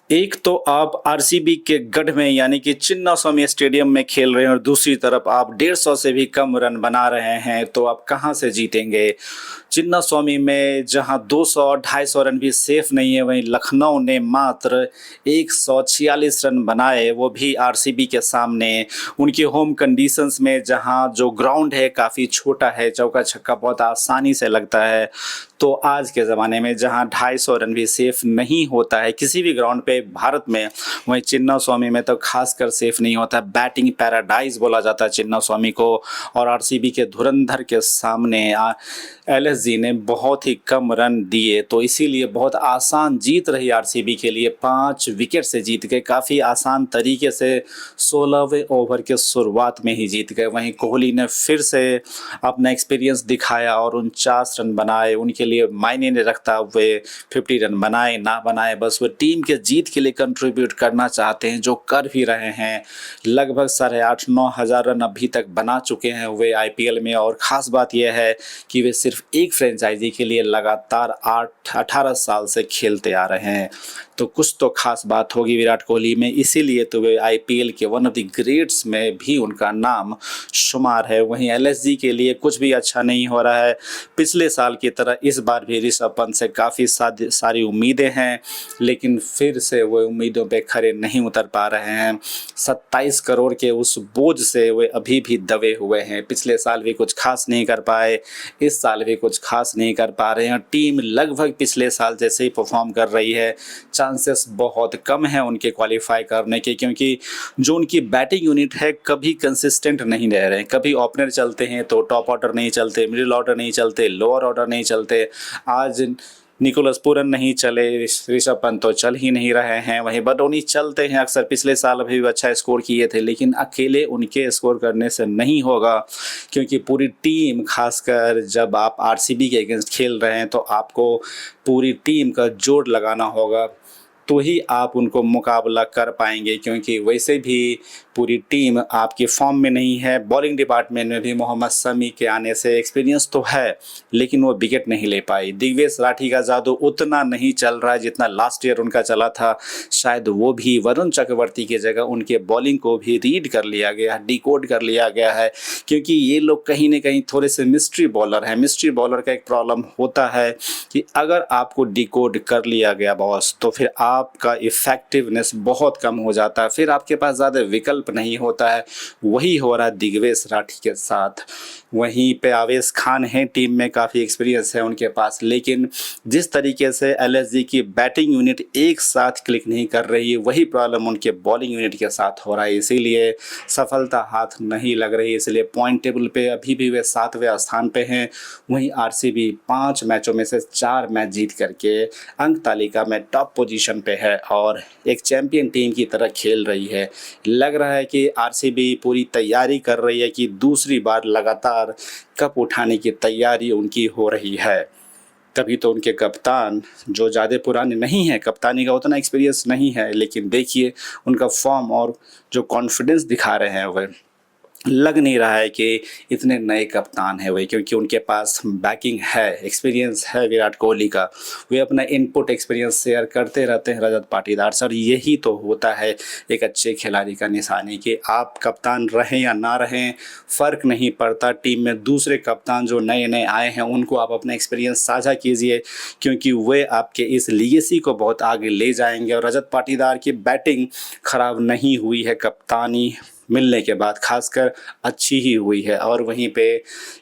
एक तो आप आरसीबी के गढ़ में यानी कि चिन्नास्वामी स्टेडियम में खेल रहे हैं और दूसरी तरफ आप 150 से भी कम रन बना रहे हैं, तो आप कहां से जीतेंगे। चिन्नास्वामी में जहां 200 250 रन भी सेफ नहीं है, वहीं लखनऊ ने मात्र 146 रन बनाए, वो भी आरसीबी के सामने। उनके होम कंडीशंस में जहां जो ग्राउंड है काफ़ी छोटा है, चौका छक्का बहुत आसानी से लगता है। तो आज के ज़माने में जहां 250 रन भी सेफ नहीं होता है किसी भी ग्राउंड पे भारत में, वहीं चिन्नास्वामी में तो खासकर सेफ नहीं होता। बैटिंग पैराडाइज बोला जाता है चिन्नास्वामी को। और आरसीबी के धुरंधर के सामने एलएसजी ने बहुत ही कम रन दिए, तो इसीलिए बहुत आसान जीत रही आरसीबी के लिए। 5 विकेट से जीत गए, काफ़ी आसान तरीके से 16वें ओवर के शुरुआत में ही जीत गए। वहीं कोहली ने फिर से अपना एक्सपीरियंस दिखाया और 49 रन बनाए। उनके लिए मायने नहीं रखता वे 50 रन बनाए ना बनाए, बस वो टीम के जीत के लिए कंट्रीब्यूट करना चाहते हैं, जो कर भी रहे हैं। लगभग 8,500-9 हज़ार रन अभी तक बना चुके हैं वे आईपीएल में। और ख़ास बात यह है कि वे सिर्फ एक फ्रेंचाइजी के लिए लगातार 18 साल से खेलते आ रहे हैं, तो कुछ तो खास बात होगी विराट कोहली में। इसीलिए तो वे आईपीएल के वन ऑफ द ग्रेट्स में भी उनका नाम शुमार है। वहीं एलएसजी के लिए कुछ भी अच्छा नहीं हो रहा है। पिछले साल की तरह इस बार भी ऋषभ पंत से काफ़ी सारी उम्मीदें हैं, लेकिन फिर से वो उम्मीदों पे खरे नहीं उतर पा रहे हैं। 27 करोड़ के उस बोझ से वे अभी भी दबे हुए हैं। पिछले साल भी कुछ खास नहीं कर पाए, इस साल भी कुछ खास नहीं कर पा रहे हैं। टीम लगभग पिछले साल जैसे ही परफॉर्म कर रही है। चांसेस बहुत कम है उनके क्वालिफाई करने के, क्योंकि जो उनकी बैटिंग यूनिट है कभी कंसिस्टेंट नहीं रह रहे हैं। कभी ओपनर चलते हैं तो टॉप ऑर्डर नहीं चलते, मिडिल ऑर्डर नहीं चलते, लोअर ऑर्डर नहीं चलते। आज निकोलस पूरन नहीं चले, ऋषभ पंत तो चल ही नहीं रहे हैं। वहीं बडोनी चलते हैं अक्सर, पिछले साल भी अच्छा स्कोर किए थे, लेकिन अकेले उनके स्कोर करने से नहीं होगा, क्योंकि पूरी टीम, खासकर जब आप आरसीबी के अगेंस्ट खेल रहे हैं तो आपको पूरी टीम का जोड़ लगाना होगा, तो ही आप उनको मुकाबला कर पाएंगे। क्योंकि वैसे भी पूरी टीम आपकी फॉर्म में नहीं है। बॉलिंग डिपार्टमेंट में भी मोहम्मद शमी के आने से एक्सपीरियंस तो है, लेकिन वो विकेट नहीं ले पाई। दिग्वेश राठी का जादू उतना नहीं चल रहा है जितना लास्ट ईयर उनका चला था। शायद वो भी वरुण चक्रवर्ती की जगह उनके बॉलिंग को भी रीड कर लिया गया, डिकोड कर लिया गया है, क्योंकि ये लोग कहीं ना कहीं थोड़े से मिस्ट्री बॉलर हैं। मिस्ट्री बॉलर का एक प्रॉब्लम होता है कि अगर आपको डिकोड कर लिया गया बॉस, तो फिर आपका इफेक्टिवनेस बहुत कम हो जाता है, फिर आपके पास ज़्यादा विकल्प नहीं होता है। वही हो रहा है दिग्वेश राठी के साथ। वहीं पे आवेश खान है टीम में, काफ़ी एक्सपीरियंस है उनके पास, लेकिन जिस तरीके से एलएसजी की बैटिंग यूनिट एक साथ क्लिक नहीं कर रही है, वही प्रॉब्लम उनके बॉलिंग यूनिट के साथ हो रहा है। इसीलिए सफलता हाथ नहीं लग रही, इसलिए पॉइंट टेबल पे अभी भी वे 7वें स्थान पे हैं। वहीं आरसीबी 5 मैचों में से 4 मैच जीत करके अंक तालिका में टॉप पोजीशन पे है और एक चैंपियन टीम की तरह खेल रही है। लग रहा है कि आरसीबी पूरी तैयारी कर रही है कि दूसरी बार लगातार कप उठाने की तैयारी उनकी हो रही है। तभी तो उनके कप्तान, जो ज़्यादा पुराने नहीं हैं, कप्तानी का उतना एक्सपीरियंस नहीं है, लेकिन देखिए उनका फॉर्म और जो कॉन्फिडेंस दिखा रहे हैं, वह लग नहीं रहा है कि इतने नए कप्तान हैं वे, क्योंकि उनके पास बैकिंग है, एक्सपीरियंस है विराट कोहली का। वे अपना इनपुट एक्सपीरियंस शेयर करते रहते हैं रजत पाटीदार सर। यही तो होता है एक अच्छे खिलाड़ी का निशानी, कि आप कप्तान रहें या ना रहें फ़र्क नहीं पड़ता। टीम में दूसरे कप्तान जो नए नए आए हैं उनको आप अपना एक्सपीरियंस साझा कीजिए, क्योंकि वे आपके इस लीगेसी को बहुत आगे ले जाएंगे। और रजत पाटीदार की बैटिंग ख़राब नहीं हुई है, कप्तानी मिलने के बाद खासकर अच्छी ही हुई है। और वहीं पे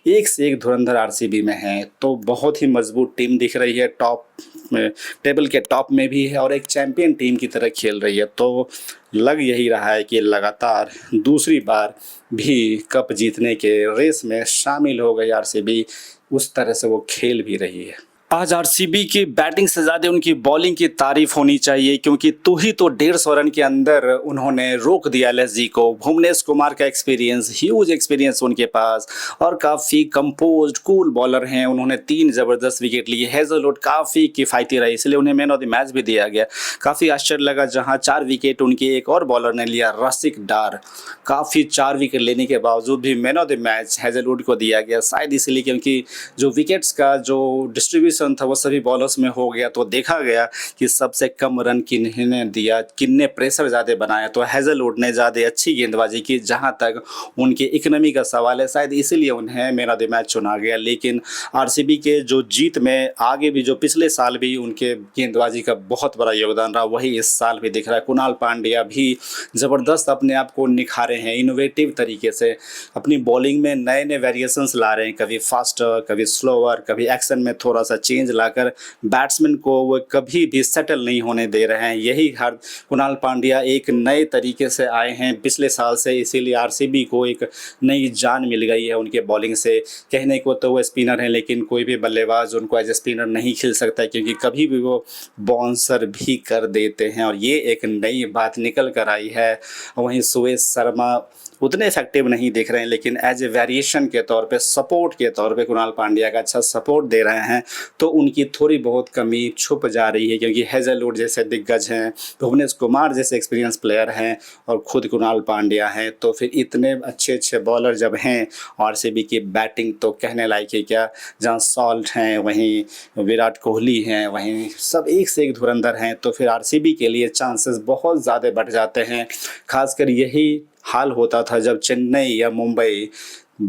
एक से एक धुरंधर आरसीबी में है, तो बहुत ही मजबूत टीम दिख रही है। टॉप टेबल के टॉप में भी है और एक चैंपियन टीम की तरह खेल रही है। तो लग यही रहा है कि लगातार दूसरी बार भी कप जीतने के रेस में शामिल हो गई आरसीबी। उस तरह से वो खेल भी रही है। आज आरसीबी की बैटिंग से ज़्यादा उनकी बॉलिंग की तारीफ होनी चाहिए, क्योंकि तू ही तो 150 रन के अंदर उन्होंने रोक दिया एलएसजी को। भुवनेश कुमार का एक्सपीरियंस, ह्यूज एक्सपीरियंस उनके पास, और काफ़ी कंपोज्ड कूल बॉलर हैं। उन्होंने 3 ज़बरदस्त विकेट लिए। हेजलवुड काफ़ी किफ़ायती रही, इसलिए उन्हें मैन ऑफ द मैच भी दिया गया। काफ़ी आश्चर्य लगा जहाँ 4 विकेट उनके एक और बॉलर ने लिया, रसिक डार। काफ़ी 4 विकेट लेने के बावजूद भी man of the match Hazlewood को दिया गया, शायद इसलिए क्योंकि जो विकेट्स का जो डिस्ट्रीब्यूशन कंपटीशन था वो सभी बॉलर्स में हो गया, तो देखा गया कि सबसे कम रन किन्होंने दिया, किन्ने प्रेशर ज़्यादा बनाया, तो हेज़लवुड ने ज़्यादा अच्छी गेंदबाजी की जहां तक उनकी इकनॉमी का सवाल है, शायद इसीलिए उन्हें मैन ऑफ द मैच चुना गया। लेकिन आरसीबी के जो जीत में आगे भी जो पिछले साल भी उनके गेंदबाजी का बहुत बड़ा योगदान रहा, वही इस साल भी दिख रहा है। कुणाल पांड्या भी ज़बरदस्त अपने आप को निखारे हैं, इनोवेटिव तरीके से अपनी बॉलिंग में नए नए वेरिएशंस ला रहे हैं, कभी फास्टर, कभी स्लोअर, कभी एक्शन में थोड़ा सा चेंज लाकर बैट्समैन को वो कभी भी सेटल नहीं होने दे रहे हैं। यही हर कुणाल पांड्या एक नए तरीके से आए हैं पिछले साल से, इसीलिए आरसीबी को एक नई जान मिल गई है उनके बॉलिंग से। कहने को तो वो स्पिनर हैं, लेकिन कोई भी बल्लेबाज उनको एज ए स्पिनर नहीं खेल सकता है, क्योंकि कभी भी वो बाउंसर भी कर देते हैं, और ये एक नई बात निकल कर आई है। वहीं सुरेश शर्मा उतने इफेक्टिव नहीं दिख रहे हैं, लेकिन एज ए वेरिएशन के तौर पे, सपोर्ट के तौर पे कुणाल पांड्या का अच्छा सपोर्ट दे रहे हैं, तो उनकी थोड़ी बहुत कमी छुप जा रही है, क्योंकि हेज़लवुड जैसे दिग्गज हैं, भुवनेश कुमार जैसे एक्सपीरियंस प्लेयर हैं, और खुद कुणाल पांड्या हैं, तो फिर इतने अच्छे अच्छे बॉलर जब हैं, आरसीबी की बैटिंग तो कहने लायक है क्या। जहाँ सॉल्ट हैं, वहीं विराट कोहली हैं, वहीं सब एक से एक धुरंधर हैं, तो फिर आरसीबी के लिए चांसेस बहुत ज़्यादा बढ़ जाते हैं। खासकर यही हाल होता था जब चेन्नई या मुंबई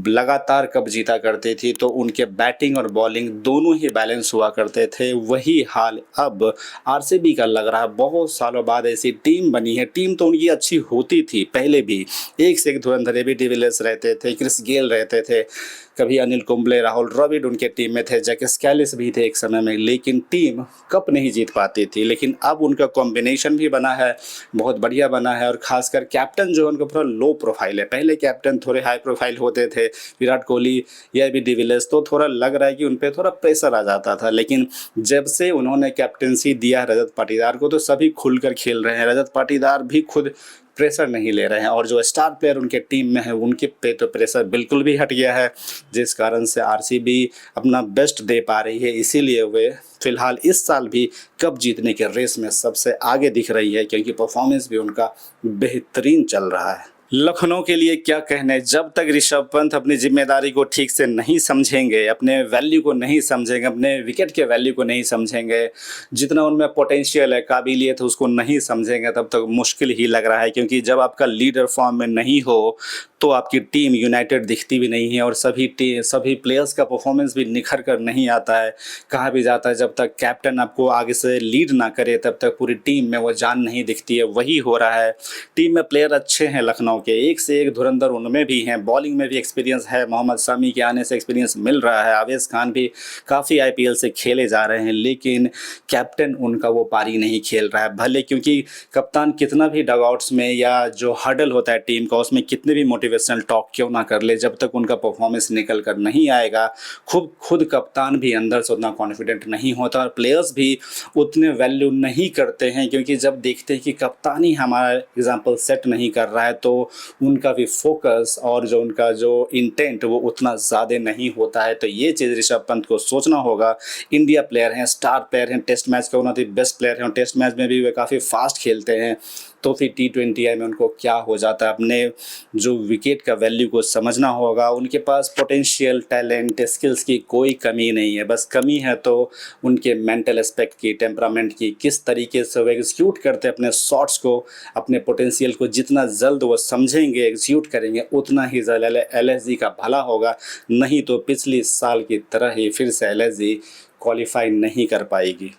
लगातार कप जीता करती थी, तो उनके बैटिंग और बॉलिंग दोनों ही बैलेंस हुआ करते थे। वही हाल अब आरसीबी का लग रहा है। बहुत सालों बाद ऐसी टीम बनी है। टीम तो उनकी अच्छी होती थी पहले भी, एक से एक धुरंधर, एबी डिविलियर्स रहते थे, क्रिस गेल रहते थे, कभी अनिल कुंबले, राहुल द्रविड़ उनके टीम में थे, जैक स्कैलिस भी थे एक समय में, लेकिन टीम कप नहीं जीत पाती थी। लेकिन अब उनका कॉम्बिनेशन भी बना है, बहुत बढ़िया बना है, और खासकर कैप्टन जो है उनका पूरा लो प्रोफाइल है। पहले कैप्टन थोड़े हाई प्रोफाइल होते थे, विराट कोहली या भी डिविलियर्स, तो थोड़ा लग रहा है कि उन पर थोड़ा प्रेशर आ जाता था। लेकिन जब से उन्होंने कैप्टनसी दिया है रजत पाटीदार को, तो सभी खुलकर खेल रहे हैं। रजत पाटीदार भी खुद प्रेशर नहीं ले रहे हैं, और जो स्टार प्लेयर उनके टीम में है उनके पे तो प्रेशर बिल्कुल भी हट गया है, जिस कारण से आरसीबी अपना बेस्ट दे पा रही है। इसीलिए वे फिलहाल इस साल भी कप जीतने के रेस में सबसे आगे दिख रही है, क्योंकि परफॉर्मेंस भी उनका बेहतरीन चल रहा है। लखनऊ के लिए क्या कहने, जब तक ऋषभ पंत अपनी जिम्मेदारी को ठीक से नहीं समझेंगे, अपने वैल्यू को नहीं समझेंगे, अपने विकेट के वैल्यू को नहीं समझेंगे, जितना उनमें पोटेंशियल है, काबिलियत है, उसको नहीं समझेंगे, तब तक मुश्किल ही लग रहा है। क्योंकि जब आपका लीडर फॉर्म में नहीं हो तो आपकी टीम यूनाइटेड दिखती भी नहीं है, और सभी प्लेयर्स का परफॉर्मेंस भी निखर कर नहीं आता है। कहा भी जाता है जब तक कैप्टन आपको आगे से लीड ना करे तब तक पूरी टीम में वो जान नहीं दिखती है। वही हो रहा है। टीम में प्लेयर अच्छे हैं लखनऊ के, एक से एक धुरंधर उनमें भी हैं, बॉलिंग में भी एक्सपीरियंस है, मोहम्मद शमी के आने से एक्सपीरियंस मिल रहा है, आवेश खान भी काफ़ी आईपीएल से खेले जा रहे हैं, लेकिन कैप्टन उनका वो पारी नहीं खेल रहा है। भले क्योंकि कप्तान कितना भी डगआउट्स में या जो हडल होता है टीम का, उसमें कितने भी मोटिवेशनल टॉक क्यों ना कर ले, जब तक उनका परफॉर्मेंस निकल कर नहीं आएगा, खुद कप्तान भी अंदर से उतना कॉन्फिडेंट नहीं होता, और प्लेयर्स भी उतने वैल्यू नहीं करते हैं। क्योंकि जब देखते हैं कि कप्तान ही हमारा एग्जाम्पल सेट नहीं कर रहा है, तो उनका भी फोकस और जो उनका जो इंटेंट वो उतना ज़्यादा नहीं होता है। तो ये चीज़ ऋषभ पंत को सोचना होगा। इंडिया प्लेयर हैं, स्टार प्लेयर हैं, टेस्ट मैच का उन्होंने बेस्ट प्लेयर हैं, और टेस्ट मैच में भी वे काफ़ी फास्ट खेलते हैं, तो फिर T20I में उनको क्या हो जाता है। अपने जो विकेट का वैल्यू को समझना होगा। उनके पास पोटेंशियल, टैलेंट, स्किल्स की कोई कमी नहीं है, बस कमी है तो उनके मेंटल एस्पेक्ट की, टेम्परामेंट की, किस तरीके से वो एग्जीक्यूट करते हैं अपने शॉट्स को, अपने पोटेंशियल को जितना जल्द वो समझेंगे, एग्जीक्यूट करेंगे, उतना ही जल्द LSG का भला होगा। नहीं तो पिछली साल की तरह ही फिर से LSG क्वालिफाई नहीं कर पाएगी।